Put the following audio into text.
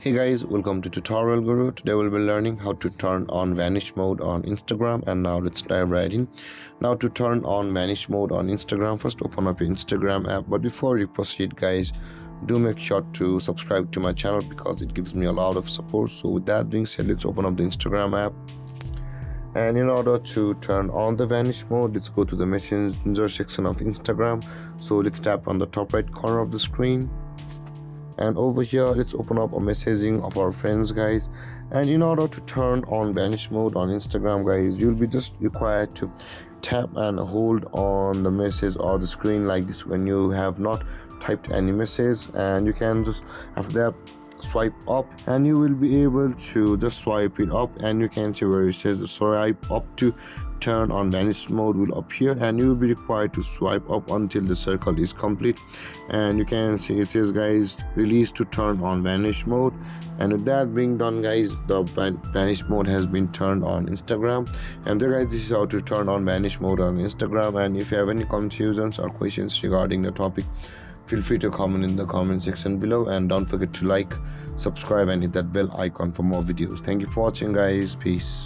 Hey guys, welcome to Tutorial Guru. Today we'll be learning how to turn on vanish mode on Instagram, and now let's dive right in. Now to turn on vanish mode on Instagram, first open up your Instagram app. But before we proceed guys, do make sure to subscribe to my channel because it gives me a lot of support. So with that being said, let's open up the Instagram app. And in order to turn on the vanish mode, let's go to the messenger section of Instagram. So let's tap on the top right corner of the screen. And over here let's open up a messaging of our friends guys. And in order to turn on vanish mode on Instagram guys, you'll be just required to tap and hold on the message or the screen like this when you have not typed any message, and you can just after that swipe up, and you will be able to just swipe it up, and you can see where it says swipe up to turn on vanish mode will appear, and you will be required to swipe up until the circle is complete. And you can see it says guys release to turn on vanish mode. And with that being done guys, the vanish mode has been turned on Instagram. And there guys, this is how to turn on vanish mode on Instagram. And if you have any confusions or questions regarding the topic, feel free to comment in the comment section below, and don't forget to like, subscribe and hit that bell icon for more videos. Thank you for watching guys. Peace.